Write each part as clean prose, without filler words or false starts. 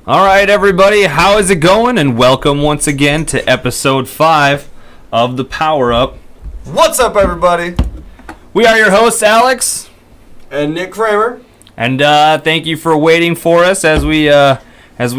All right, everybody, how is it going? And welcome once again to episode 5 of the Powerup. What's up, everybody? We are your hosts, Alex and Nick Kramer. And thank you for waiting for us as we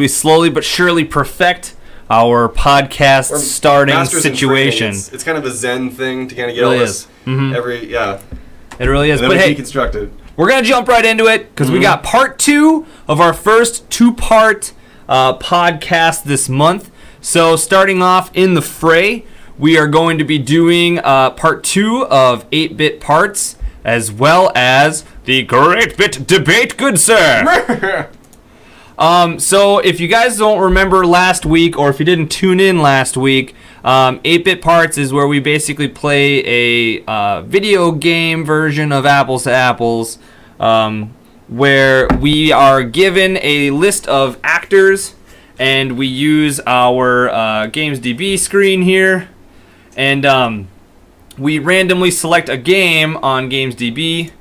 slowly but surely perfect our podcast starting situation. It's kind of a Zen thing to kind of get really all this It really is. And but then hey, deconstructed. We're gonna jump right into it because we got part 2 of our first 2-part podcast this month. So starting off in the fray, we are going to be doing part 2 of 8-bit parts, as well as the Great Bit Debate, good sir. So if you guys don't remember last week, or if you didn't tune in last week, 8-bit parts is where we basically play a video game version of Apples to Apples, where we are given a list of actors, and we use our GamesDB screen here, and we randomly select a game on GamesDB,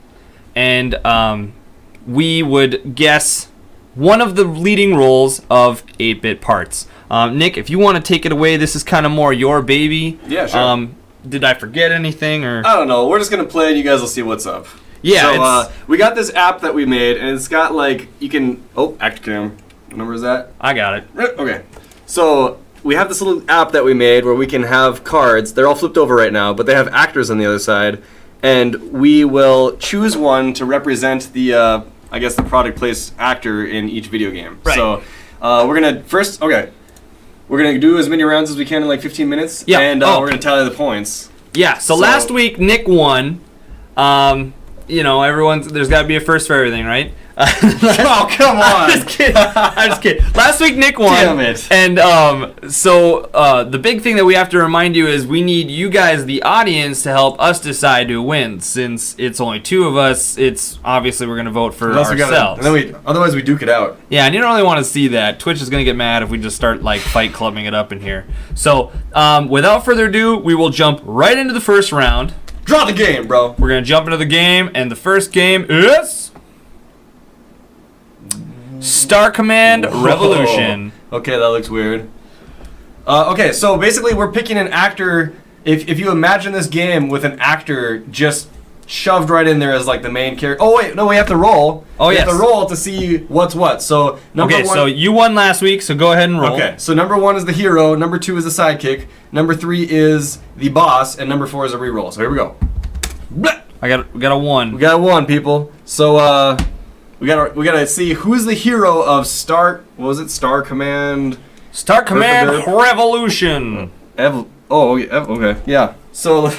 and we would guess one of the leading roles of 8-bit parts. Nick, if you want to take it away, this is kind of more your baby. Yeah, sure. Did I forget anything? Or I don't know. We're just going to play and you guys will see what's up. Yeah. So we got this app that we made, and it's got like, you can, act cam. What number is that? I got it. Okay. So we have this little app that we made where we can have cards. They're all flipped over right now, but they have actors on the other side. And we will choose one to represent the, the product placed actor in each video game. Right. So we're going to we're going to do as many rounds as we can in like 15 minutes. Yeah. And we're going to tally the points. Yeah. So last week, Nick won. There's got to be a first for everything, right? Oh, come on. I'm just kidding. Last week, Nick won. Damn it. And the big thing that we have to remind you is we need you guys, the audience, to help us decide who wins. Since it's only 2 of us, it's obviously we're going to vote for ourselves. Otherwise, we duke it out. Yeah, and you don't really want to see that. Twitch is going to get mad if we just start like fight clubbing it up in here. So without further ado, we will jump right into the first round. Draw the game, bro. We're going to jump into the game, and the first game is Star Command Revolution. Okay, that looks weird. Okay, so basically we're picking an actor. If you imagine this game with an actor just shoved right in there as like the main character. Oh wait, no, we have to roll. Oh we yes. have to roll to see what's what. So number one. So you won last week, so go ahead and roll. Okay, so number 1 is the hero, number 2 is the sidekick, number 3 is the boss, and number 4 is a reroll. So here we go. Blah! We got a 1. We got a 1, people. So we gotta see who's the hero of Star Command. Star Command Revolution. Okay. Yeah. So,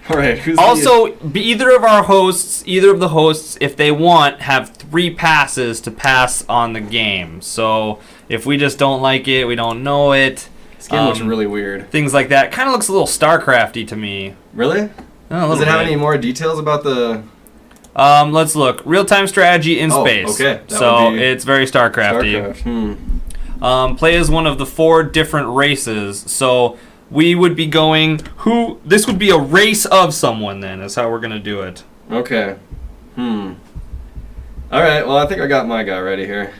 all right. Either of the hosts, if they want, have 3 passes to pass on the game. So if we just don't like it, we don't know it. This game looks really weird. Things like that. Kind of looks a little StarCrafty to me. Really? Does it have any more details about the? Let's look. Real-time strategy in space. Okay. So it's very StarCrafty. Play as one of the 4 different races. So we would be going. This would be a race of someone. Then is how we're gonna do it. Okay. All right. Well, I think I got my guy ready here.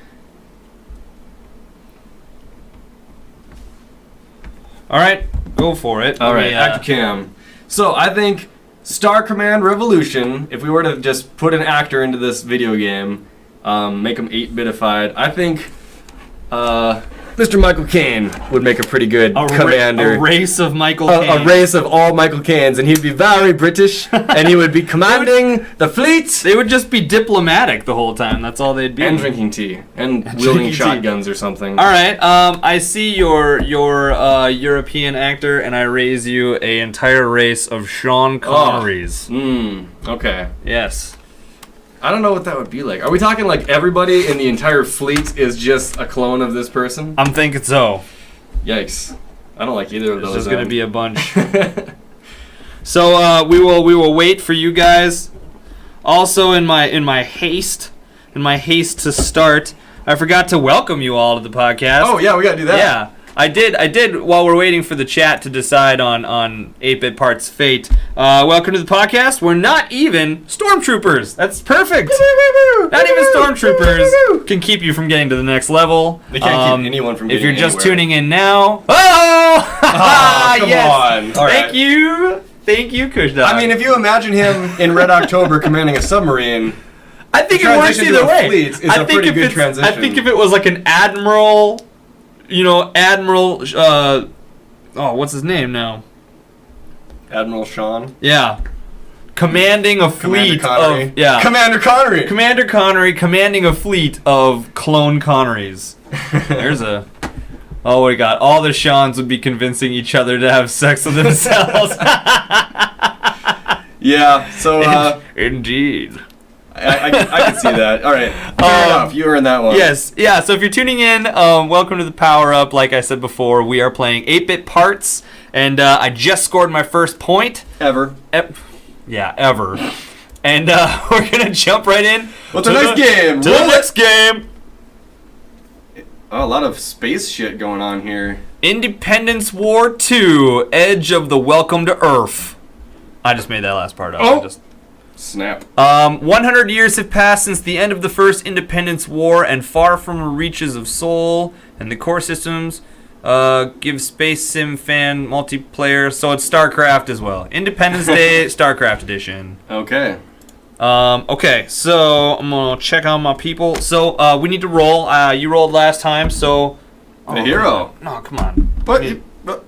All right. Go for it. All right. Actor cam. So I think Star Command Revolution, if we were to just put an actor into this video game, make him 8-bitified, I think Mr. Michael Caine would make a pretty good commander. A race of Michael Caine. A race of all Michael Caines, and he'd be very British, and he would be commanding the fleet. They would just be diplomatic the whole time. That's all they'd be. And drinking tea. And wielding shotguns or something. All right. I see your European actor, and I raise you an entire race of Sean Connerys. Okay. Yes. I don't know what that would be like. Are we talking like everybody in the entire fleet is just a clone of this person? I'm thinking so. Yikes. I don't like either of those. There's just going to be a bunch. So we will wait for you guys. Also in my haste to start, I forgot to welcome you all to the podcast. Oh yeah, we got to do that. Yeah. I did. While we're waiting for the chat to decide on 8-Bit Part's fate. Welcome to the podcast. We're not even stormtroopers. That's perfect. Not even stormtroopers can keep you from getting to the next level. They can't keep anyone from If getting you're just anywhere. tuning in now, oh, come yes. on. All Thank right. you, Kushdog. I mean, if you imagine him in Red October commanding a submarine, I think it works transition either to a way. fleet is a pretty good transition. I think if it was like an admiral, Admiral, what's his name now? Admiral Sean, Yeah. Commanding a fleet Connery. of... Yeah. Commander Connery. Commander Connery commanding a fleet of clone Connerys. There's a... Oh, we got all the Seans would be convincing each other to have sex with themselves. Yeah, so Indeed. I can see that. All right, fair enough. You earned that one. Yes, yeah. So if you're tuning in, welcome to the Power Up. Like I said before, we are playing 8-Bit Parts, and I just scored my first point. Ever. Ever. And we're gonna jump right in. What's our next game? To the next game. Oh, a lot of space shit going on here. Independence War 2: Edge of the Welcome to Earth. I just made that last part up. Oh. Snap. 100 years have passed since the end of the first Independence War, and far from the reaches of Seoul and the core systems give Space Sim fan multiplayer, so it's StarCraft as well. Independence Day StarCraft Edition. Okay. Okay, so I'm gonna check on my people. So we need to roll. You rolled last time, so The hero. No, come on. But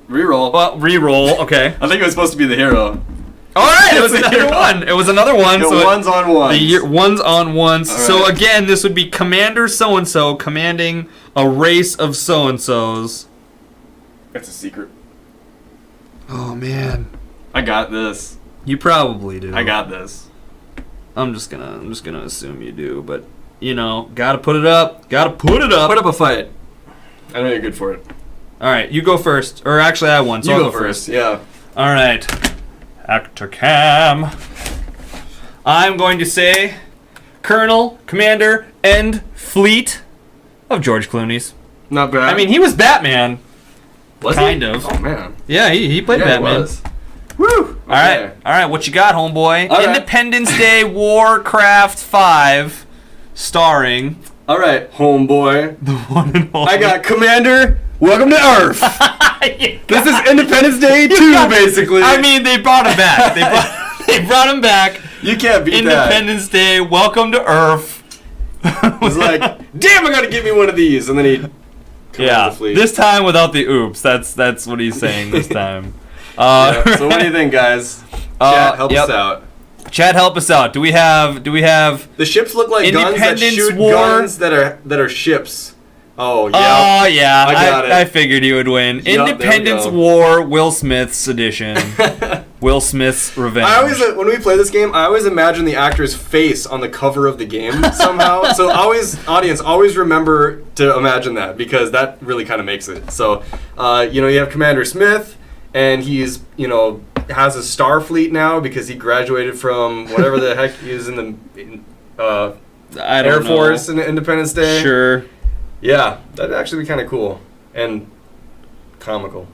reroll. Well, re-roll. Okay. I think it was supposed to be the hero. All right, it was It's a another hero. one. It was another one. The So ones on ones. ones on ones. All So right. again, this would be Commander so and so commanding a race of so and so's. That's a secret. Oh man, I got this. you probably do. I got this. I'm just gonna assume you do, but gotta put it up. Gotta put it up. Put up a fight. I know you're good for it. All right, you go first. Or actually, I won, so You I'll go first. Yeah. All right, Actor Cam. I'm going to say Colonel, Commander, and Fleet of George Clooney's. Not bad. I mean, he was Batman. was kind he? of. Oh man. Yeah, he played Yeah, Batman. it was. Woo. All right. What you got, homeboy? All right. Independence Day Warcraft 5, starring All right, homeboy. the one and only. I got Commander. Welcome to Earth. This is Independence Day 2, basically. I mean, they brought him back. They brought him back. you can't beat Independence Day, welcome to Earth. that. It's like, damn, I gotta get me one of these, and then he. Yeah, The fleet. this time without the oops. That's what he's saying this time. Yeah, so what do you think, guys? Chat, help yep. us out. Chat, help us out. Do we have? The ships look like guns that Independence shoot War? guns that are ships. Oh yeah. Oh yeah, I got it. I figured he would win. Yup, there we Independence go. War, Will Smith's edition. Will Smith's revenge. I always, when we play this game, I always imagine the actor's face on the cover of the game somehow. So always remember to imagine that, because that really kind of makes it. So, you have Commander Smith, and he's, has a Starfleet now because he graduated from whatever the heck he is in the I don't Air know. Force in Independence Day. Sure. Yeah, that'd actually be kind of cool and comical.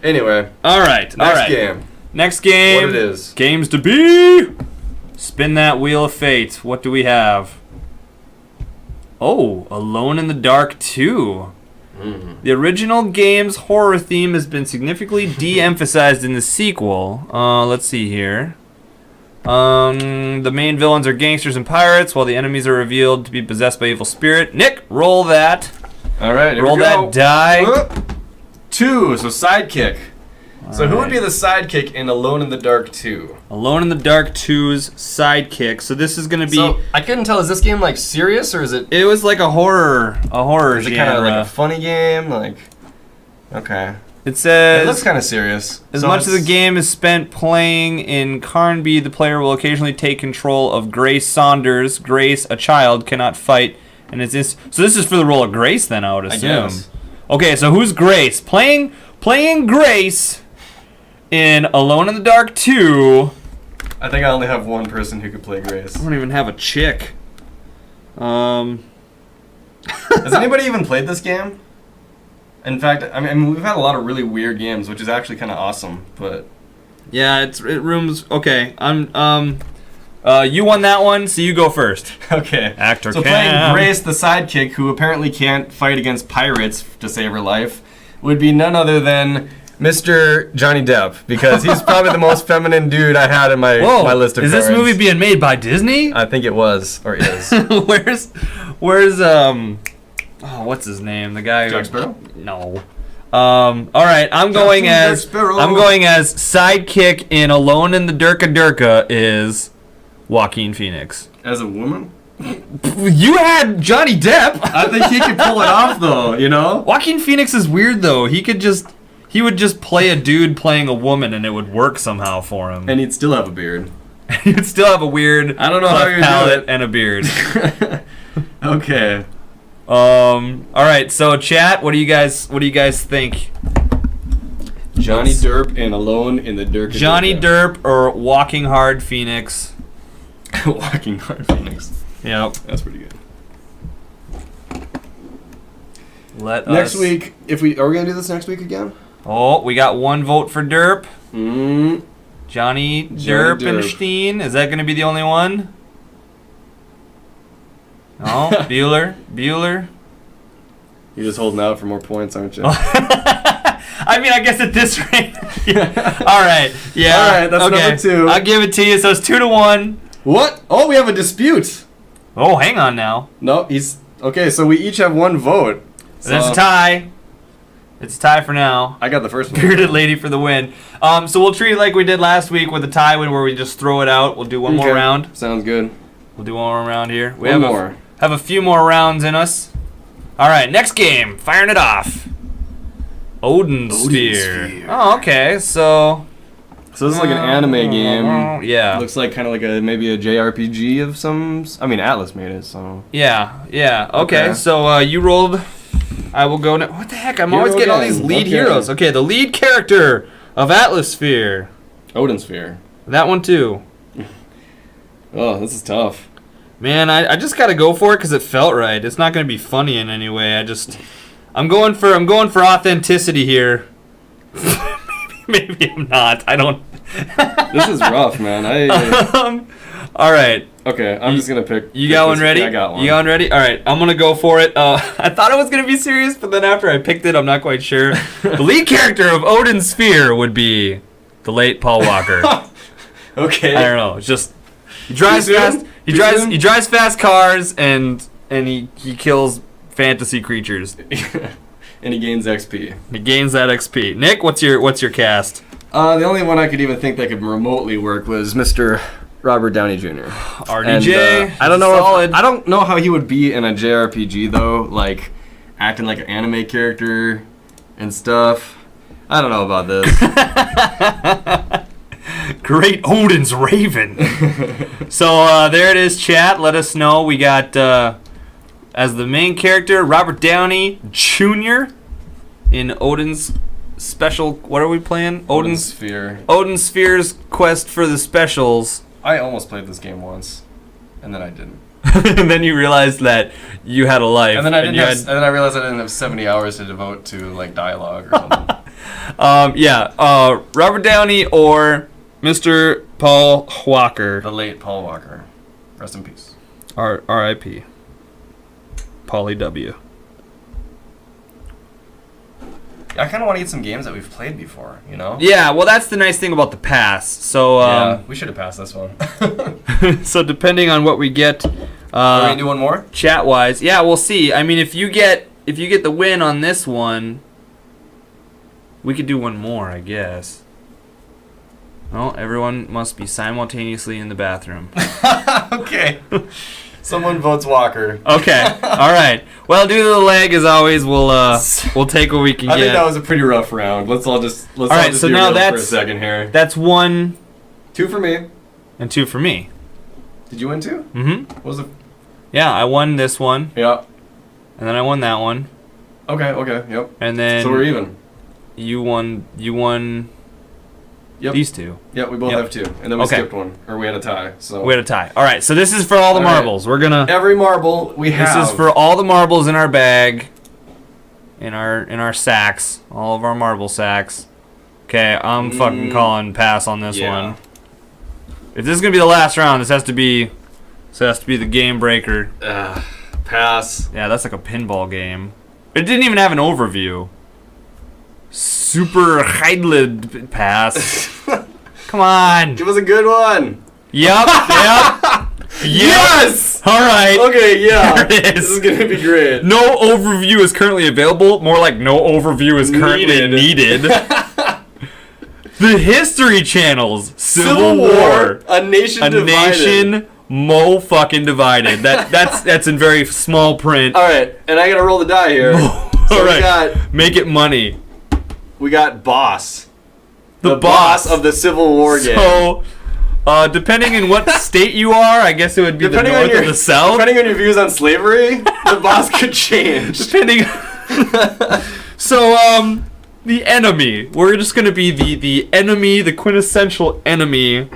Anyway, All right. next game. Next game. What it is. Games to be. Spin that wheel of fate. What do we have? Oh, Alone in the Dark 2. The original game's horror theme has been significantly de-emphasized in the sequel. Let's see here. The main villains are gangsters and pirates, while the enemies are revealed to be possessed by evil spirit. Nick, roll that. All right, here Roll we go. that die. 2, so sidekick. So who would right. be the sidekick in Alone in the Dark 2? Alone in the Dark 2's sidekick. So this is gonna be. So I couldn't tell. Is this game like serious or is it? It was like a horror Is it kind of genre. like a funny game? Like, okay, It says it looks kind of serious. as So much of the it's- game is spent playing in Carnby, the player will occasionally take control of Grace Saunders. Grace, a child, cannot fight, and so this is for the role of Grace. Then I would I assume. guess. Okay, so who's Grace? Playing Grace in Alone in the Dark 2. I think I only have one person who could play Grace. I don't even have a chick. Has anybody even played this game? In fact, I mean, we've had a lot of really weird games, which is actually kind of awesome. But Yeah, it rooms. Okay, you won that one, so you go first. okay. Actor So playing Grace, the sidekick, who apparently can't fight against pirates to save her life, would be none other than Mr. Johnny Depp, because he's probably the most feminine dude I had in my list of Is cards. this movie being made by Disney? I think it was, or is. where's what's his name? The guy. Jack Sparrow? No. All right, I'm going as sidekick in Alone in the Durka is Joaquin Phoenix. As a woman? You had Johnny Depp. I think he could pull it off, though, you know? Joaquin Phoenix is weird, though. He would just play a dude playing a woman, and it would work somehow for him. And he'd still have a beard. He'd still have a weird I don't know how you do palate it. and a beard. Okay. All right, so chat, what do you guys think? Johnny Depp and Alone in the Durka. Johnny Depp or Walking Hard Phoenix? Walking Hard Phoenix. Yep. That's pretty good. Next week, are we gonna do this next week again? Oh, we got one vote for Derp. Johnny Derp. Derpenstein. Is that gonna be the only one? No, Bueller. You're just holding out for more points, aren't you? I mean, I guess at this rate. All right. Yeah. All right, that's number 2. I'll give it to you. So it's 2-1. What? Oh, we have a dispute. Oh, hang on now. No, okay. So we each have one vote. There's a tie. It's a tie for now. I got the first one. Bearded Lady for the win. So we'll treat it like we did last week with a tie where we just throw it out. We'll do one more round. Sounds good. We'll do one more round here. We One more. Have a few more rounds in us. All right, next game. Firing it off. Odin's Sphere. Oh, okay. So this is like an anime game. Yeah. Looks like kind of like maybe a JRPG of some. I mean, Atlas made it, so. Yeah. Okay. So you rolled. I will go. What the heck? I'm always getting all these lead heroes. Okay, the lead character of Atlas Sphere. Odin Sphere. That one too. Oh, this is tough. Man, I just gotta go for it because it felt right. It's not gonna be funny in any way. I'm going for authenticity here. maybe I'm not. I don't. This is rough, man. All right. Okay, I'm just gonna pick. You got one ready? Yeah, I got one. You got one ready? All right, I'm gonna go for it. I thought it was gonna be serious, but then after I picked it, I'm not quite sure. The lead character of Odin's Sphere would be the late Paul Walker. Okay. I don't know. It's just he drives fast. He drives fast cars and he kills fantasy creatures. And he gains XP. He gains that XP. Nick, what's your cast? The only one I could even think that could remotely work was Mr. Robert Downey Jr. RDJ. And, I don't know. Solid. I don't know how he would be in a JRPG though, like acting like an anime character and stuff. I don't know about this. Great Odin's Raven. So there it is, chat. Let us know. We got as the main character Robert Downey Jr. in Odin's special. What are we playing? Odin's Sphere. Odin Sphere's quest for the specials. I almost played this game once, and then I didn't. And then you realized that you had a life. And then I realized I didn't have 70 hours to devote to like dialogue or something. Robert Downey or Mr. Paul Walker. The late Paul Walker. Rest in peace. R.I.P. Paulie W. I kind of want to get some games that we've played before, you know? Yeah, well, that's the nice thing about the pass. So, yeah, we should have passed this one. So depending on what we get, Are we gonna do one more? Chat-wise, yeah, we'll see. I mean, if you get the win on this one, we could do one more, I guess. Well, everyone must be simultaneously in the bathroom. Okay. Someone votes Walker. Okay. All right. Well, due to the lag, as always, we'll take what we can get. I think that was a pretty rough round. Let's all just do now real for a second here. That's 1 2 for me. and 2 for me. Did you win 2? Mm-hmm. What was it? Yeah, I won this one, Yeah. and then I won that one, Okay. Yep. and then So we're even. you won Yep. these 2. Yeah, we both Yep. have 2, and then we Okay. skipped one, or we had a tie. So We had a tie. All right. So this is for all the All right. marbles. We're gonna. every marble we have. This is for all the marbles in our bag. in our sacks, all of our marble sacks. Okay, I'm fucking calling pass on this one. If this is gonna be the last round, this has to be the game breaker. Pass. Yeah, that's like a pinball game. It didn't even have an overview. Super Heidlid pass. Come on. Give us a good one. Yep. Yes! Alright. Okay, yeah. There it is. This is gonna be great. No overview is currently available. More like no overview is currently needed. The History Channel's Civil War. A nation divided. Nation mo fucking divided. That's in very small print. Alright, and I gotta roll the die here. Alright. Make it money. We got Boss. The boss of the Civil War game. So, depending on what state you are, I guess it would be the North or the South. Depending on your views on slavery, the boss could change. So, the enemy. We're just going to be the enemy, the quintessential enemy.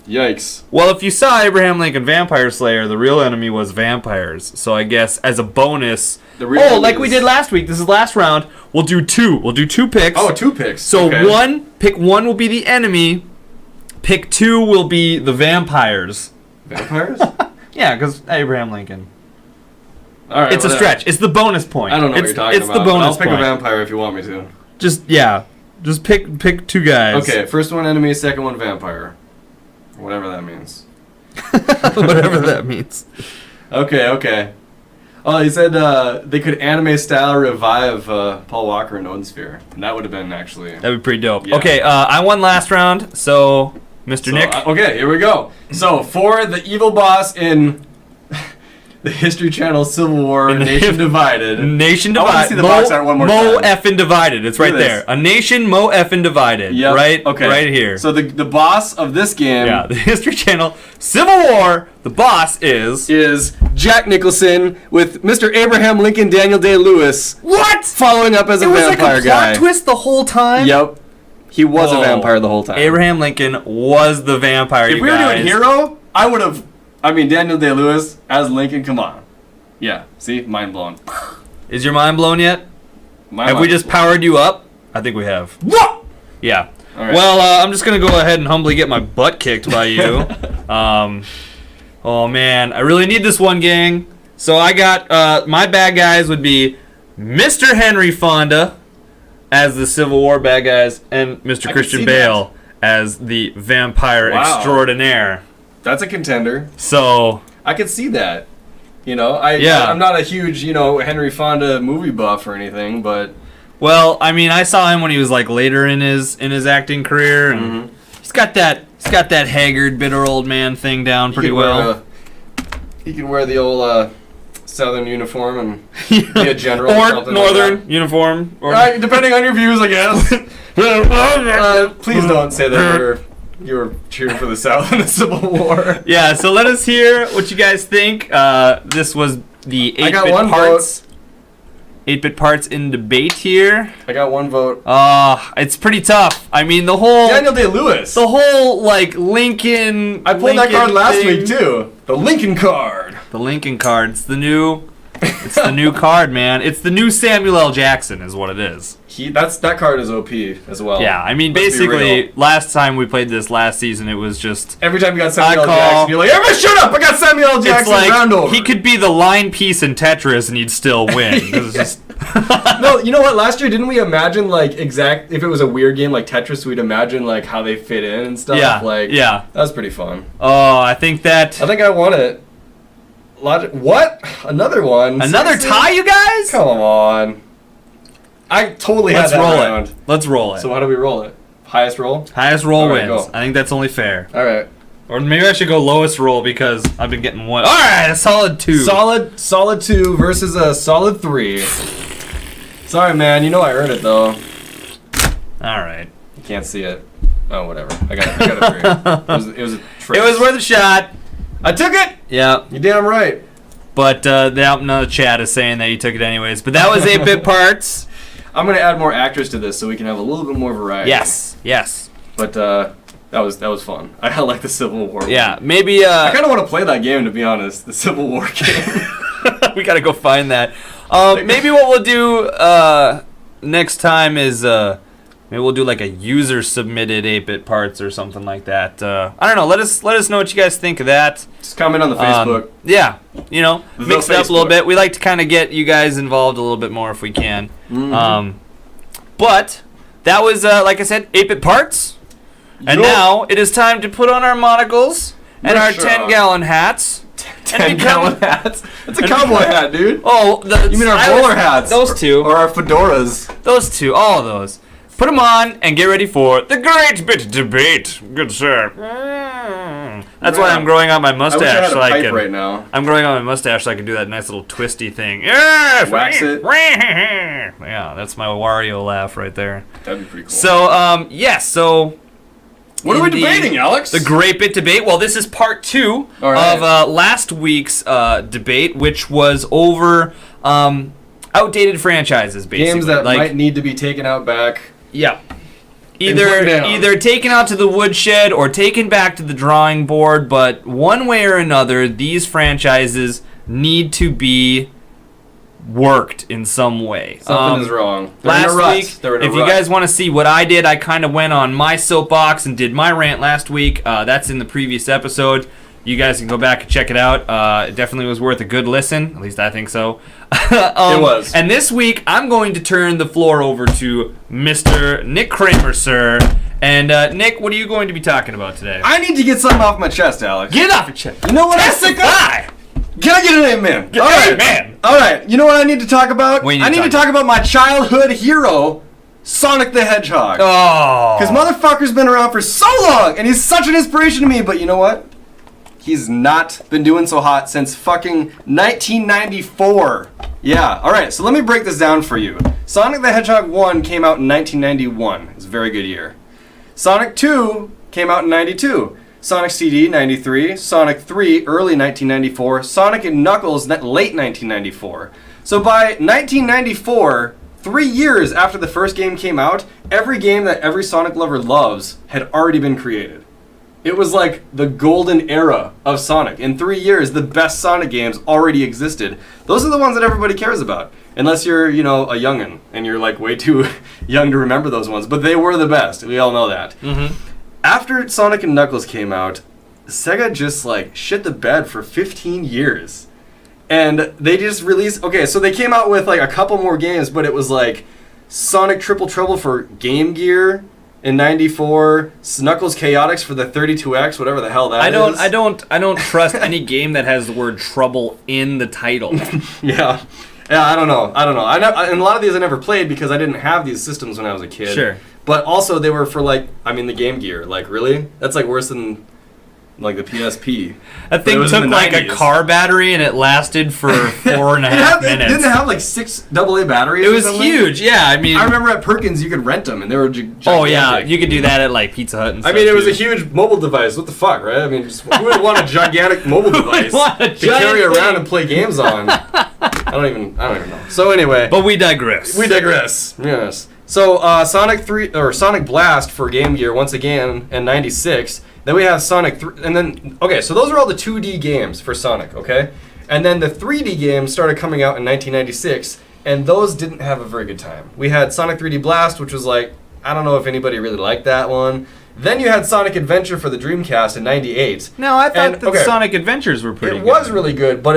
Yikes. Well, if you saw Abraham Lincoln Vampire Slayer, the real enemy was vampires. So I guess as a bonus... like we did last week, this is last round, we'll do two. We'll do 2 picks. Oh, 2 picks. So pick 1 will be the enemy. Pick 2 will be the vampires. Vampires? Yeah, because Abraham Lincoln. All right, it's a stretch. It's the bonus point. I don't know what you're talking about. It's the bonus I'll pick point. a vampire if you want me to. Just pick 2 guys. Okay, first one enemy, second one vampire. Whatever that means. Whatever that means. Okay. Oh, he said they could anime style revive Paul Walker in Odin Sphere. And that would have been actually... That'd be pretty dope. Yeah. Okay, I won last round, so Mr. Nick. Okay, here we go. So, for the evil boss in the History Channel Civil War, Nation Divided. Nation I want to Divided. see the box art one more Mo time. effing divided. It's right there. A nation, Mo effing divided. Yep. Right? Okay. Right here. So the boss of this game... Yeah, the History Channel Civil War. The boss is Jack Nicholson with Mr. Abraham Lincoln Daniel Day-Lewis. What? Following up as a vampire guy. It was like a plot twist the whole time? Yep. He was a vampire the whole time. Abraham Lincoln was the vampire, If we were doing hero, I would have... I mean, Daniel Day-Lewis as Lincoln, come on. Yeah, see? Mind blown. Is your mind blown yet? Have we just powered you up? I think we have. What? Yeah. All right. Well, I'm just going to go ahead and humbly get my butt kicked by you. Oh, man. I really need this one, gang. So I got... my bad guys would be Mr. Henry Fonda as the Civil War bad guys and Mr. Christian Bale as the vampire extraordinaire. That's a contender. So... I could see that. You know, I'm not a huge, Henry Fonda movie buff or anything, but... Well, I mean, I saw him when he was like later in his acting career, and he's got that haggard, bitter old man thing down pretty well. He can wear the old southern uniform and be a general or something northern like uniform, or depending on your views, I guess. Please don't say that you were cheering for the South in the Civil War. Yeah, so let us hear what you guys think. This was the 8-bit parts. 8-bit parts in debate here. I got 1 vote. It's pretty tough. I mean, the whole Daniel Day-Lewis. The whole Lincoln. I pulled that card last week too. The Lincoln card. The Lincoln card. It's the new card, man. It's the new Samuel L. Jackson, is what it is. That card is OP as well. Yeah, I mean, basically, last time we played this last season, it was just every time you got Samuel L. Jackson, you're like, everybody shut up! I got Samuel L. Jackson round over. He could be the line piece in Tetris and he'd still win. It's just No, you know what? Last year, didn't we imagine if it was a weird game like Tetris, we'd imagine how they fit in and stuff. Yeah, that was pretty fun. Oh, I think I won it. What? Another one? Another tie, you guys? Come on. I totally had that round. Let's roll it. So how do we roll it? Highest roll? Highest roll All right, wins. go. I think that's only fair. All right. Or maybe I should go lowest roll because I've been getting 1. All right, a solid 2. Solid 2 versus a solid 3. Sorry, man. You know I earned it though. All right. You can't see it. Oh, whatever. I got a 3. It was a trick. It was worth a shot. I took it. Yeah. You're damn right. But none of the chat is saying that you took it anyways. But that was 8-bit parts. I'm gonna add more actors to this so we can have a little bit more variety. Yes. But that was fun. I like the Civil War one. Yeah, maybe. I kind of want to play that game, to be honest. The Civil War game. We gotta go find that. Maybe what we'll do next time is maybe we'll do like a user submitted 8-bit parts or something like that. I don't know. Let us know what you guys think of that. Just comment on the Facebook. Yeah, mix it up a little bit. We like to kind of get you guys involved a little bit more if we can. But that was like I said, 8-bit parts. And now it is time to put on our monocles and our 10-gallon hats. 10-gallon hats? That's a cowboy hat, dude. Oh, you mean our bowler hats? Those two. Or our fedoras. Those two, all of those. Put them on and get ready for the great bit debate, good sir. That's why I'm growing out my mustache. I wish I had a pipe right now. I'm growing out my mustache so I can do that nice little twisty thing. Yes! Wax it. Yeah, that's my Wario laugh right there. That'd be pretty cool. So, yes, so... What are we debating, Alex? The great bit debate. Well, this is part 2 of last week's debate, which was over outdated franchises, basically. Games that might need to be taken out back. Yeah. Either taken out to the woodshed or taken back to the drawing board, but one way or another, these franchises need to be worked in some way. Something is wrong. Last week, if you guys want to see what I did, I kind of went on my soapbox and did my rant last week. That's in the previous episode. You guys can go back and check it out. It definitely was worth a good listen. At least I think so. It was. And this week, I'm going to turn the floor over to Mr. Nick Kramer, sir. And Nick, what are you going to be talking about today? I need to get something off my chest, Alex. Get it off your chest. You know what I'm sick of? Can I get an amen? All right, man. All right. You know what I need to talk about? I need to talk about my childhood hero, Sonic the Hedgehog. Oh. Because motherfucker's been around for so long, and he's such an inspiration to me. But you know what? He's not been doing so hot since fucking 1994. Yeah. All right. So let me break this down for you. Sonic the Hedgehog 1 came out in 1991. It's a very good year. Sonic 2 came out in 92. Sonic CD, 93, Sonic 3, early 1994, Sonic and Knuckles, late 1994. So by 1994, 3 years after the first game came out, every game that every Sonic lover loves had already been created. It was like the golden era of Sonic. In 3 years, the best Sonic games already existed. Those are the ones that everybody cares about. Unless you're, a youngin' and you're like way too young to remember those ones. But they were the best. We all know that. Mm-hmm. After Sonic and Knuckles came out, Sega just shit the bed for 15 years. And they just released, so they came out with a couple more games, but it was Sonic Triple Trouble for Game Gear in 94, Knuckles Chaotix for the 32X, whatever the hell that is. I don't trust any game that has the word trouble in the title. Yeah, I don't know. And a lot of these I never played because I didn't have these systems when I was a kid. Sure. But also they were for the Game Gear. Really? That's worse than the PSP. That thing took a car battery and it lasted for 4.5 minutes. It didn't have 6 AA batteries. It was huge. Yeah, I remember at Perkins you could rent them and they were gigantic. Oh yeah, you could do that at Pizza Hut and stuff. It was a huge mobile device. What the fuck, right? Who would want a gigantic mobile device to carry around and play games on? I don't even know. So anyway, but we digress. Yes. So Sonic Blast for Game Gear once again in 96. Then we have Sonic 3, and then so those are all the 2D games for Sonic, okay? And then the 3D games started coming out in 1996, and those didn't have a very good time. We had Sonic 3D Blast, which was I don't know if anybody really liked that one. Then you had Sonic Adventure for the Dreamcast in 98. No, I thought the Sonic Adventures were pretty good. It was really good, but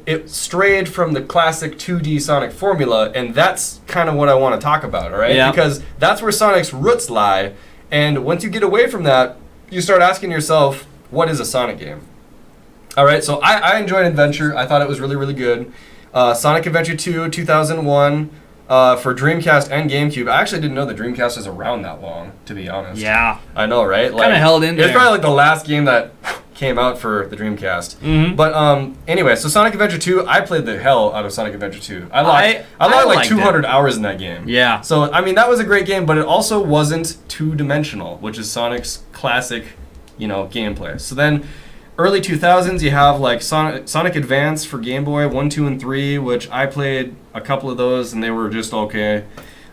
it strayed from the classic 2D Sonic formula, and that's kind of what I want to talk about, all right? Yeah. Because that's where Sonic's roots lie, and once you get away from that, you start asking yourself, what is a Sonic game? All right, so I enjoyed Adventure. I thought it was really, really good. Sonic Adventure 2, 2001. For Dreamcast and GameCube. I actually didn't know the Dreamcast was around that long, to be honest. Yeah. I know, right? Kind of held in there. It's probably the last game that came out for the Dreamcast. Mm-hmm. But anyway, so Sonic Adventure 2, I played the hell out of Sonic Adventure 2. I logged 200 hours in that game. Yeah. So, that was a great game, but it also wasn't two-dimensional, which is Sonic's classic, gameplay. So then, early 2000s, you have Sonic Advance for Game Boy 1, 2, and 3, which I played a couple of those, and they were just okay.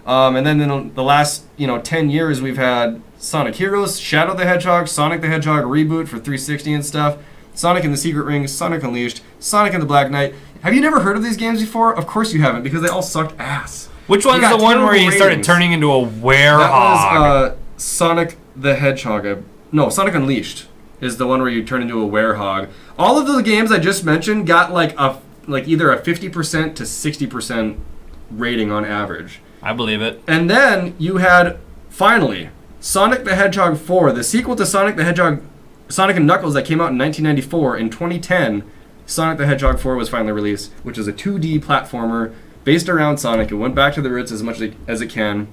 And then in the last 10 years, we've had Sonic Heroes, Shadow the Hedgehog, Sonic the Hedgehog reboot for 360 and stuff, Sonic and the Secret Rings, Sonic Unleashed, Sonic and the Black Knight. Have you never heard of these games before? Of course you haven't, because they all sucked ass. Which one's the one where he started turning into a werehog? That was Sonic the Hedgehog. No, Sonic Unleashed is the one where you turn into a werehog. All of the games I just mentioned got like either a 50% to 60% rating on average. I believe it. And then you had, finally, Sonic the Hedgehog 4, the sequel to Sonic the Hedgehog, Sonic and Knuckles, that came out in 1994. In 2010, Sonic the Hedgehog 4 was finally released, which is a 2D platformer based around Sonic. It went back to the roots as much as it can.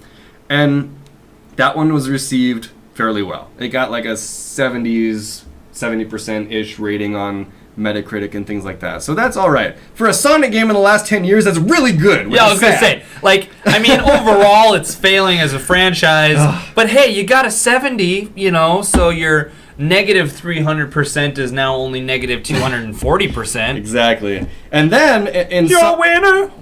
And that one was received fairly well. It got like a 70%-ish rating on Metacritic and things like that. So that's all right. For a Sonic game in the last 10 years, that's really good. Yeah, I was going to say, like, I mean, overall, it's failing as a franchise. But hey, you got a 70, you know, so your negative 300% is now only negative 240%. Exactly. And then You're a winner!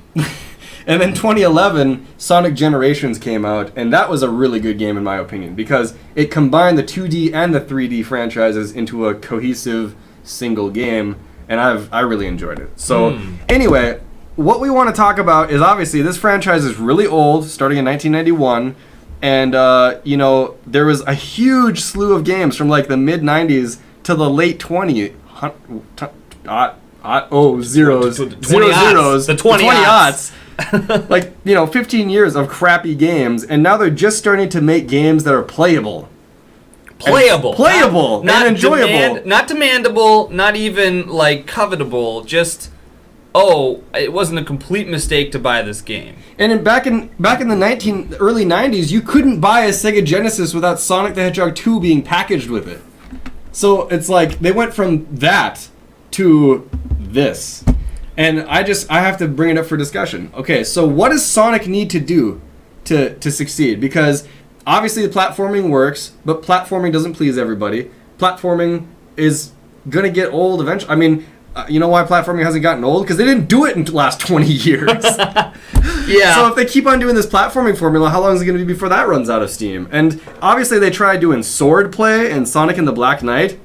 And then 2011, Sonic Generations came out, and that was a really good game in my opinion, because it combined the 2D and the 3D franchises into a cohesive single game, and I really enjoyed it. So anyway, what we want to talk about is, obviously this franchise is really old, starting in 1991, and you know, there was a huge slew of games from like the mid 90s to the late 20s. The 20 aughts. Like, you know, 15 years of crappy games, and now they're just starting to make games that are playable. Playable. Not and enjoyable. Not demandable, not even like covetable, just it wasn't a complete mistake to buy this game. And back in the early 90s, you couldn't buy a Sega Genesis without Sonic the Hedgehog 2 being packaged with it. So it's like they went from that to this. And I have to bring it up for discussion. Okay, so what does Sonic need to do to succeed? Because obviously the platforming works, but platforming doesn't please everybody. Platforming is going to get old eventually. I mean, you know why platforming hasn't gotten old? Because they didn't do it in the last 20 years. Yeah. So if they keep on doing this platforming formula, how long is it going to be before that runs out of steam? And obviously they tried doing sword play in Sonic and the Black Knight.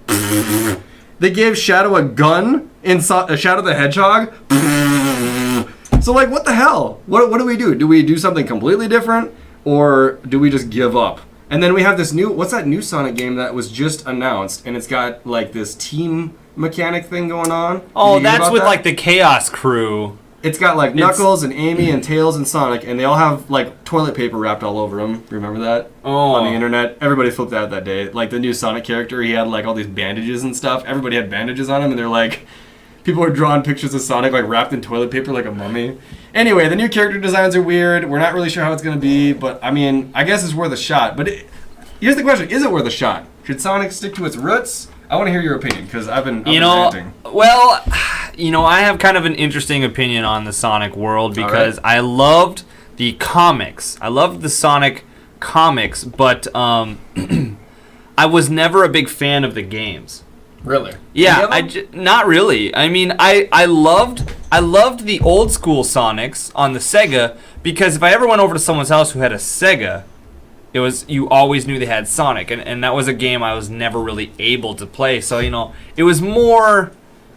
They gave Shadow a gun in Shadow the Hedgehog. So, like, what the hell? What do we do? Do we do something completely different? Or do we just give up? And then we have this what's that new Sonic game that was just announced? And it's got, like, this team mechanic thing going on. Oh, that's with, like, the Chaos Crew. It's got, like, Knuckles and Amy and Tails and Sonic, and they all have, like, toilet paper wrapped all over them. Remember that? Oh. On the internet. Everybody flipped out that day. Like, the new Sonic character, he had, like, all these bandages and stuff. Everybody had bandages on him, and they're like... People are drawing pictures of Sonic, like, wrapped in toilet paper like a mummy. Anyway, the new character designs are weird. We're not really sure how it's going to be, but, I mean, I guess it's worth a shot. But here's the question. Is it worth a shot? Should Sonic stick to its roots? I want to hear your opinion, because I've been ranting. Well, you know, I have kind of an interesting opinion on the Sonic world, because I loved the comics. I loved the Sonic comics, but I was never a big fan of the games. Really? Yeah, not really. I mean, I loved the old school Sonics on the Sega, because if I ever went over to someone's house who had a Sega, you always knew they had Sonic, and that was a game I was never really able to play. So, you know, it was more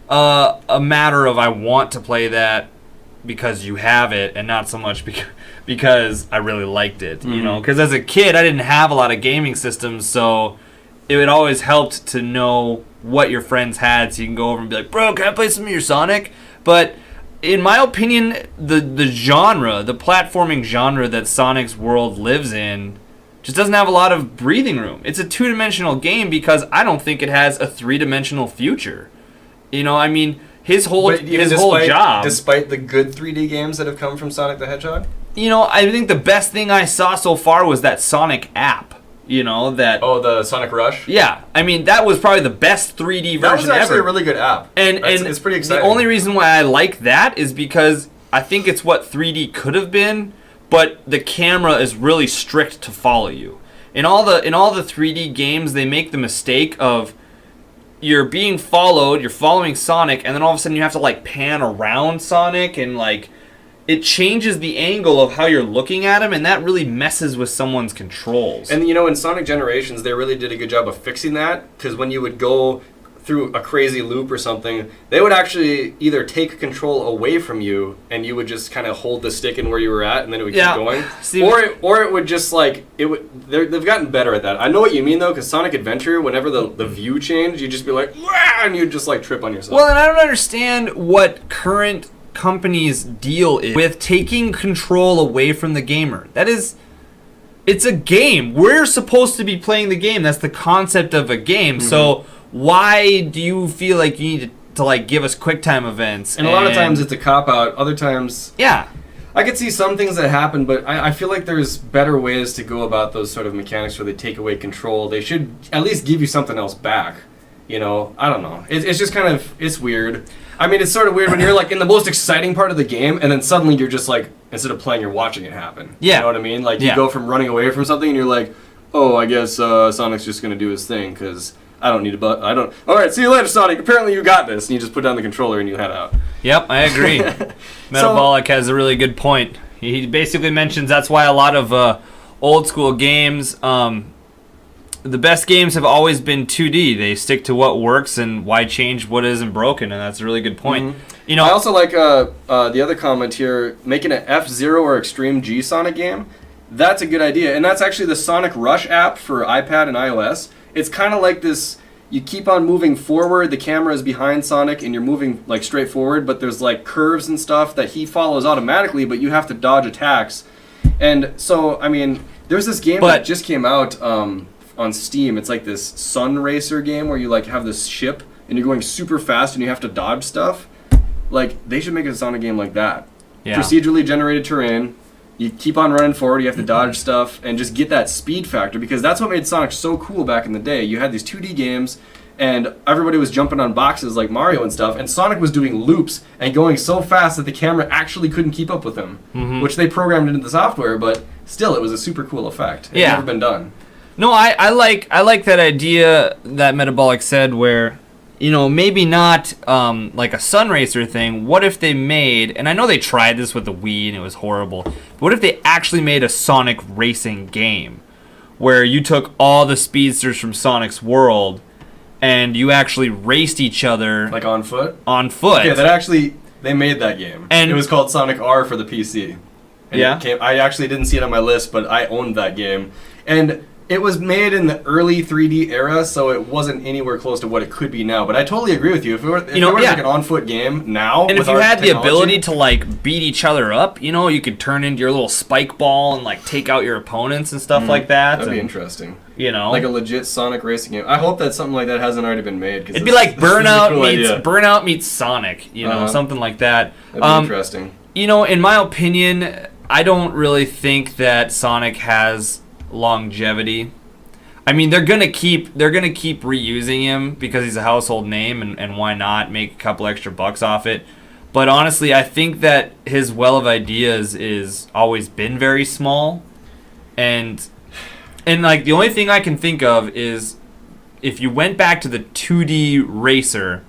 a matter of I want to play that because you have it, and not so much because I really liked it. You know, because as a kid I didn't have a lot of gaming systems, so it always helped to know what your friends had, so you can go over and be like, bro, can I play some of your Sonic? But in my opinion, the genre, the platforming genre that Sonic's world lives in, just doesn't have a lot of breathing room. It's a two-dimensional game because I don't think it has a three-dimensional future. You know, I mean, his whole job... Despite the good 3D games that have come from Sonic the Hedgehog? You know, I think the best thing I saw so far was that Sonic app. You know, that... Oh, the Sonic Rush? Yeah. I mean, that was probably the best 3D version ever. That was actually a really good app. And it's pretty exciting. The only reason why I like that is because I think it's what 3D could have been, but the camera is really strict to follow you. In all the 3D games, they make the mistake of you're being followed, you're following Sonic, and then all of a sudden you have to, like, pan around Sonic, and, like... It changes the angle of how you're looking at him, and that really messes with someone's controls. And, you know, in Sonic Generations, they really did a good job of fixing that, because when you would go through a crazy loop or something, they would actually either take control away from you and you would just kind of hold the stick in where you were at and then it would keep going. Or it would just like, they've gotten better at that. I know what you mean though, because Sonic Adventure, whenever the view changed, you'd just be like, wah! And you'd just like trip on yourself. Well, and I don't understand what current company's deal is with taking control away from the gamer. It's a game. We're supposed to be playing the game. That's the concept of a game. Mm-hmm. So why do you feel like you need to like give us QuickTime events? And a lot of times it's a cop-out. Other times... Yeah. I could see some things that happen, but I feel like there's better ways to go about those sort of mechanics where they take away control. They should at least give you something else back. You know? I don't know. It's just kind of... It's weird. I mean, it's sort of weird when you're like in the most exciting part of the game, and then suddenly you're just like, instead of playing, you're watching it happen. Yeah. You know what I mean? Like, you go from running away from something, and you're like, oh, I guess Sonic's just going to do his thing, because... I don't need all right, see you later, Sonic. Apparently you got this. And you just put down the controller and you head out. Yep, I agree. Metabolic has a really good point. He basically mentions that's why a lot of old school games, the best games have always been 2D. They stick to what works and why change what isn't broken, and that's a really good point. Mm-hmm. You know, I also like the other comment here, making an F-Zero or Extreme G Sonic game. That's a good idea, and that's actually the Sonic Rush app for iPad and iOS. It's kind of like this, you keep on moving forward, the camera is behind Sonic, and you're moving like straight forward, but there's like curves and stuff that he follows automatically, but you have to dodge attacks. And so, I mean, there's this game that just came out on Steam. It's like this Sun Racer game where you like have this ship, and you're going super fast, and you have to dodge stuff. Like, they should make a Sonic game like that. Yeah. Procedurally generated terrain. You keep on running forward, you have to dodge stuff, and just get that speed factor, because that's what made Sonic so cool back in the day. You had these 2D games, and everybody was jumping on boxes like Mario and stuff, and Sonic was doing loops and going so fast that the camera actually couldn't keep up with him, which they programmed into the software, but still, it was a super cool effect. It's never been done. No, I like that idea that Metabolic said where... You know, maybe not like a Sun Racer thing. What if they made, and I know they tried this with the Wii and it was horrible, but what if they actually made a Sonic racing game where you took all the speedsters from Sonic's world and you actually raced each other. Like on foot? On foot. Yeah, they made that game. And it was called Sonic R for the PC. And I actually didn't see it on my list, but I owned that game. And... it was made in the early 3D era, so it wasn't anywhere close to what it could be now. But I totally agree with you. If it were like an on-foot game now, and if you had the ability to like beat each other up, you know, you could turn into your little spike ball and like take out your opponents and stuff like that. That'd be interesting. You know, like a legit Sonic racing game. I hope that something like that hasn't already been made. It'd be like Burnout meets Sonic. You know, something like that. That'd be interesting. You know, in my opinion, I don't really think that Sonic has longevity. I mean, they're gonna keep reusing him because he's a household name, and why not make a couple extra bucks off it? But honestly, I think that his well of ideas is always been very small, and like the only thing I can think of is if you went back to the 2D racer,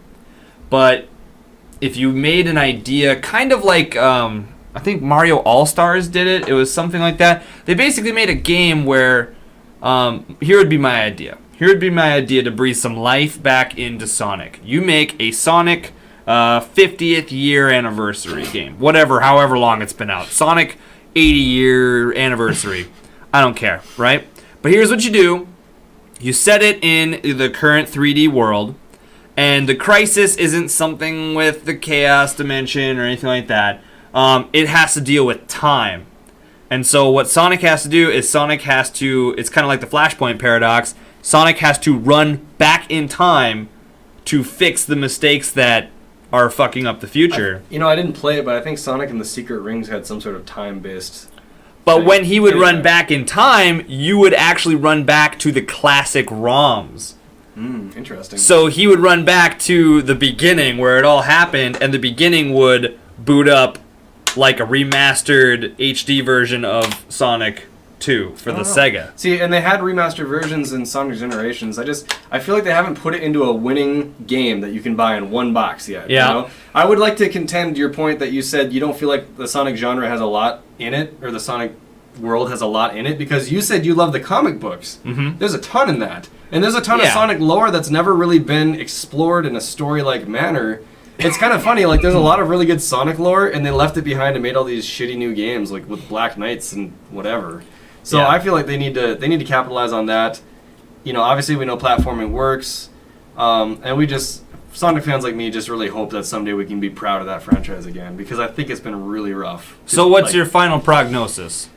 but if you made an idea kind of like I think Mario All-Stars did it. It was something like that. They basically made a game where, here would be my idea. Here would be my idea to breathe some life back into Sonic. You make a Sonic 50th year anniversary game. However long it's been out. Sonic 80-year anniversary. I don't care, right? But here's what you do. You set it in the current 3D world, and the crisis isn't something with the chaos dimension or anything like that. It has to deal with time. And so what Sonic has to do is it's kind of like the Flashpoint paradox, Sonic has to run back in time to fix the mistakes that are fucking up the future. I didn't play it, but I think Sonic and the Secret Rings had some sort of time-based... But when he would run back in time, you would actually run back to the classic ROMs. Interesting. So he would run back to the beginning where it all happened, and the beginning would boot up like a remastered HD version of Sonic 2 for the Sega. See, and they had remastered versions in Sonic Generations. I feel like they haven't put it into a winning game that you can buy in one box yet. Yeah. You know? I would like to contend your point that you said you don't feel like the Sonic genre has a lot in it, or the Sonic world has a lot in it, because you said you love the comic books. Mm-hmm. There's a ton in that. And there's a ton of Yeah. Sonic lore that's never really been explored in a story-like manner. It's kind of funny, like there's a lot of really good Sonic lore, and they left it behind and made all these shitty new games, like with Black Knights and whatever. So Yeah. I feel like they need to capitalize on that. You know, obviously we know platforming works, and we just, Sonic fans like me just really hope that someday we can be proud of that franchise again, because I think it's been really rough. So what's Like, your final prognosis?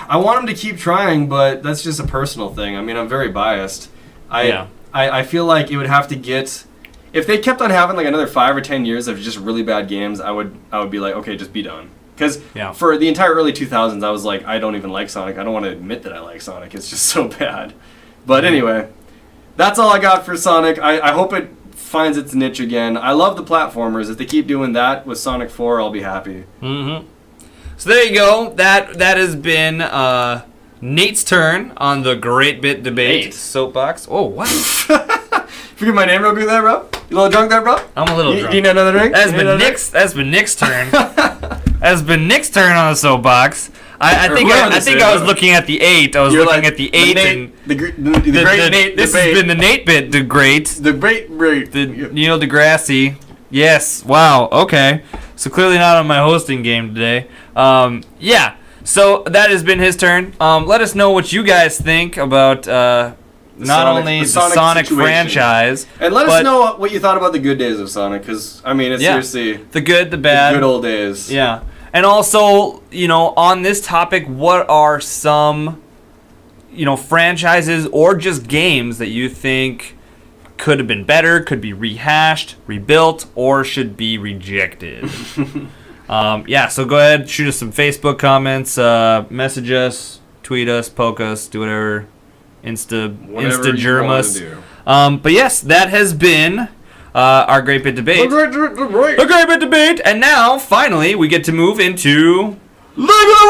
I want them to keep trying, but that's just a personal thing. I mean, I'm very biased. I feel like it would have to get, if they kept on having like another 5 or 10 years of just really bad games, I would be like, okay, just be done. Because for the entire early 2000s, I was like, I don't even like Sonic. I don't want to admit that I like Sonic. It's just so bad. But anyway, that's all I got for Sonic. I hope it finds its niche again. I love the platformers. If they keep doing that with Sonic 4, I'll be happy. Mm-hmm. So there you go. That has been Nate's turn on the Great Bit Debate Nate. soapbox. Oh, what? Forget my name real quick there, bro. You a little drunk there, bro? I'm a little drunk. Do you need another drink? That's been Nick's turn. That's been Nick's turn on the soapbox. I think I was looking at the 8. I was You're looking like at the 8 and the great Nate this debate. has been the Nate Bit the Great. The great The Neil deGrasse. Yes. Wow. Okay. So clearly not on my hosting game today. Yeah. So that has been his turn. Let us know what you guys think about not only the Sonic situation. franchise, And let us know what you thought about the good days of Sonic, because I mean, it's seriously the good, the bad, the good old days. Yeah. And also, on this topic, what are some, franchises or just games that you think could have been better, could be rehashed, rebuilt, or should be rejected? So go ahead, shoot us some Facebook comments, message us, tweet us, poke us, do whatever, Insta-germ us. But yes, that has been our Great Bit Debate. The Great Bit Debate! And now, finally, we get to move into League of the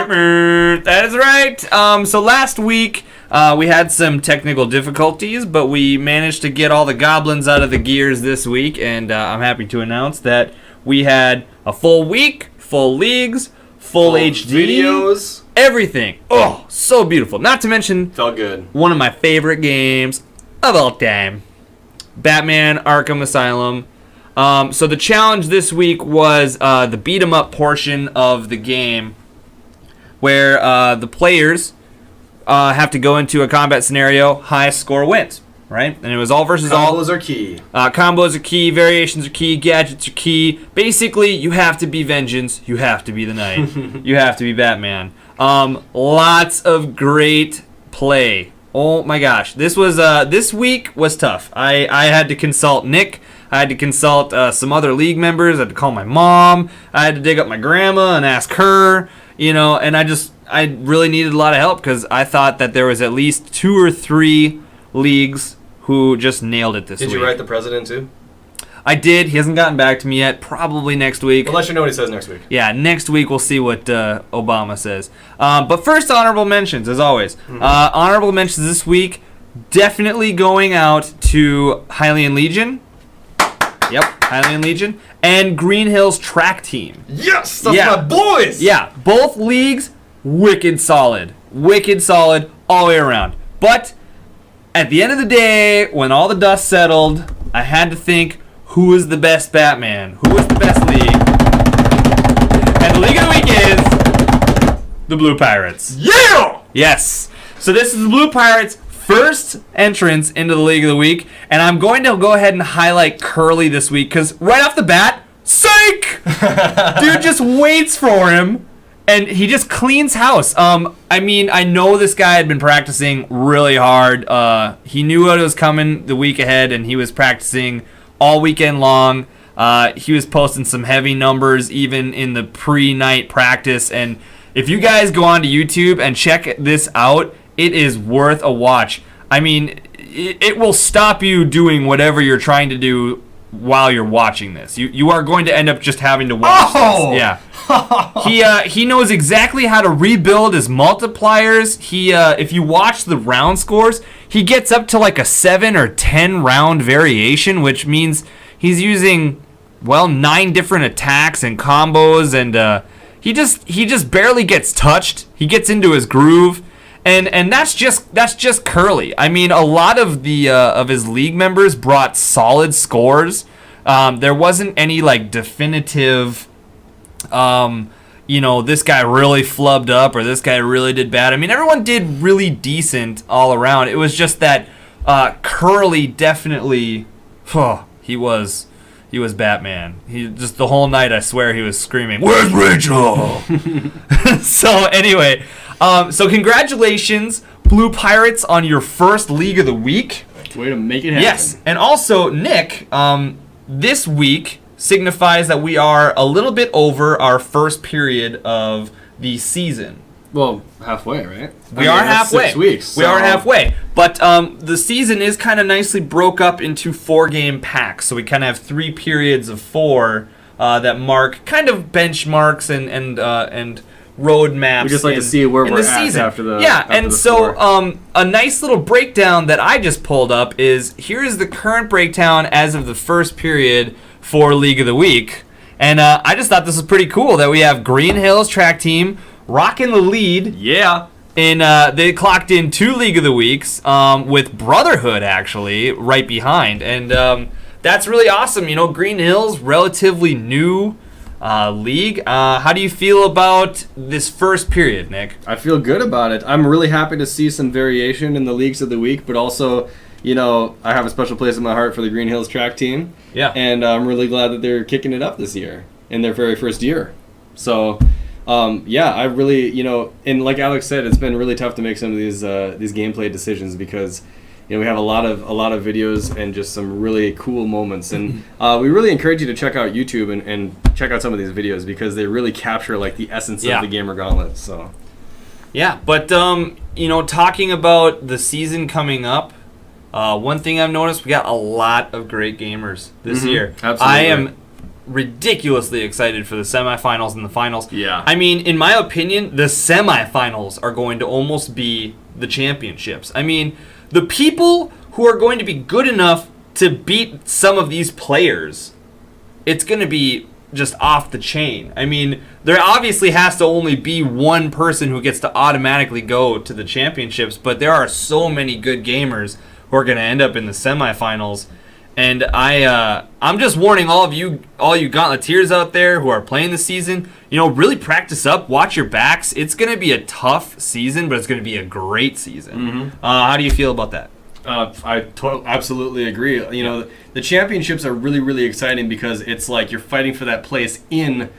Week! That is right. So last week, we had some technical difficulties, but we managed to get all the goblins out of the gears this week, and I'm happy to announce that we had a full week, full leagues, full HD videos, everything. Oh, so beautiful. Not to mention, felt good. One of my favorite games of all time, Batman Arkham Asylum. So the challenge this week was the beat 'em up portion of the game, where the players have to go into a combat scenario, highest score wins, right? And it was all versus all. Combos are key. Combos are key, variations are key, gadgets are key. Basically, you have to be Vengeance, you have to be the Knight, you have to be Batman. Lots of great play. Oh my gosh, this week was tough. I had to consult Nick. I had to consult some other league members. I had to call my mom. I had to dig up my grandma and ask her. And I really needed a lot of help, because I thought that there was at least 2 or 3 leagues who just nailed it this week. Did you write the president too? I did. He hasn't gotten back to me yet. Probably next week. We'll let you know what he says next week. Yeah, next week we'll see what Obama says. But first, honorable mentions, as always. Mm-hmm. Honorable mentions this week, definitely going out to Hylian Legion. Yep, Hylian Legion. And Green Hills Track Team. Yes, that's my boys! Yeah, both leagues, wicked solid. Wicked solid all the way around. But at the end of the day, when all the dust settled, I had to think, who is the best Batman? Who is the best league? And the league of the week is the Blue Pirates. Yeah! Yes. So this is the Blue Pirates' first entrance into the league of the week, and I'm going to go ahead and highlight Curly this week, because right off the bat, psych! Dude just waits for him, and he just cleans house. I know this guy had been practicing really hard. He knew what was coming the week ahead, and he was practicing all weekend long. He was posting some heavy numbers even in the pre-night practice. And if you guys go onto YouTube and check this out, it is worth a watch. I mean, it will stop you doing whatever you're trying to do while you're watching this. You are going to end up just having to watch this. Yeah. He knows exactly how to rebuild his multipliers. If you watch the round scores, he gets up to like a 7 or 10 round variation, which means he's using 9 different attacks and combos, and he just barely gets touched. He gets into his groove. And that's just Curly. I mean, a lot of the of his league members brought solid scores. There wasn't any like definitive, this guy really flubbed up or this guy really did bad. I mean, everyone did really decent all around. It was just that Curly definitely, he was Batman. He just the whole night, I swear, he was screaming, "Where's Rachel?" So anyway. So congratulations, Blue Pirates, on your first League of the Week. Way to make it happen. Yes, and also, Nick, this week signifies that we are a little bit over our first period of the season. Well, halfway, right? We are halfway. 6 weeks. We are halfway. But the season is kind of nicely broke up into 4-game packs. So we kind of have 3 periods of 4 that mark kind of benchmarks and road maps. We just like to see where we're at season. After the and so a nice little breakdown that I just pulled up is here is the current breakdown as of the first period for League of the Week, and I just thought this was pretty cool that we have Green Hills track team rocking the lead. Yeah. And they clocked in 2 League of the Weeks with Brotherhood actually right behind, and that's really awesome. Green Hills, relatively new league. How do you feel about this first period, Nick? I feel good about it. I'm really happy to see some variation in the leagues of the week, but also, I have a special place in my heart for the Green Hills track team. Yeah. And I'm really glad that they're kicking it up this year in their very first year. So, I really, and like Alex said, it's been really tough to make some of these gameplay decisions because we have a lot of videos and just some really cool moments, and we really encourage you to check out YouTube and check out some of these videos because they really capture like the essence of the Gamer Gauntlet. So, yeah, but talking about the season coming up, one thing I've noticed, we got a lot of great gamers this year. Absolutely. I am ridiculously excited for the semifinals and the finals. Yeah. I mean, in my opinion, the semifinals are going to almost be the championships. I mean, the people who are going to be good enough to beat some of these players, it's going to be just off the chain. I mean, there obviously has to only be one person who gets to automatically go to the championships, but there are so many good gamers who are going to end up in the semifinals. And I'm just warning all you Gauntleteers out there who are playing the season, really practice up, watch your backs. It's going to be a tough season, but it's going to be a great season. How do you feel about that? I absolutely agree. The championships are really, really exciting because it's like you're fighting for that place the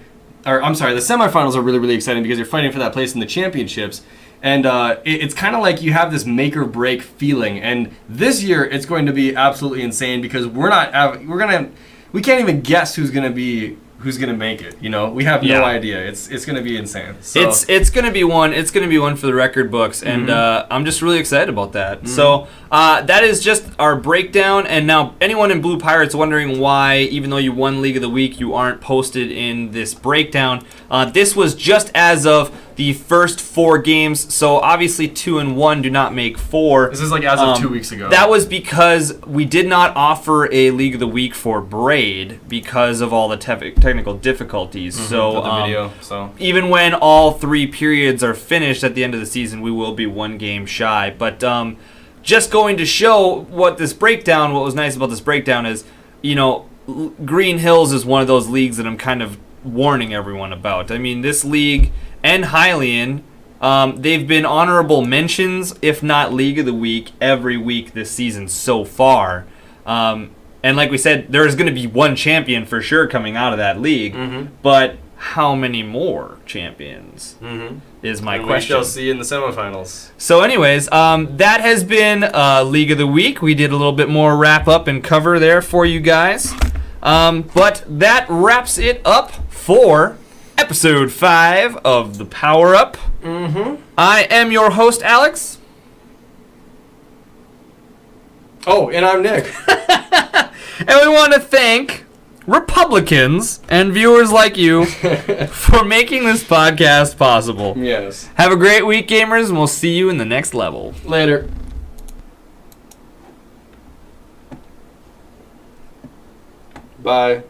semifinals are really, really exciting because you're fighting for that place in the championships. And it's kind of like you have this make or break feeling. And this year it's going to be absolutely insane because we can't even guess who's going to make it. We have no idea. It's going to be insane. So. It's going to be one. It's going to be one for the record books, and I'm just really excited about that. So that is just our breakdown. And now anyone in Blue Pirates wondering why, even though you won League of the Week, you aren't posted in this breakdown. This was just as of the first 4 games. So obviously 2 and 1 do not make 4. This is like as of 2 weeks ago. That was because we did not offer a League of the Week for Braid because of all the technical difficulties. So even when all 3 periods are finished at the end of the season, we will be 1 game shy. But just going to show what was nice about this breakdown is, Green Hills is one of those leagues that I'm kind of warning everyone about. I mean, this league and Hylian, they've been honorable mentions, if not League of the Week, every week this season so far. And like we said, there's going to be 1 champion for sure coming out of that league. But how many more champions is my question. We shall see in the semifinals. So anyways, that has been League of the Week. We did a little bit more wrap up and cover there for you guys. But that wraps it up for episode 5 of the Powerup. I am your host, Alex. Oh, and I'm Nick. And we want to thank Republicans and viewers like you for making this podcast possible. Yes. Have a great week, gamers, and we'll see you in the next level. Later. Bye.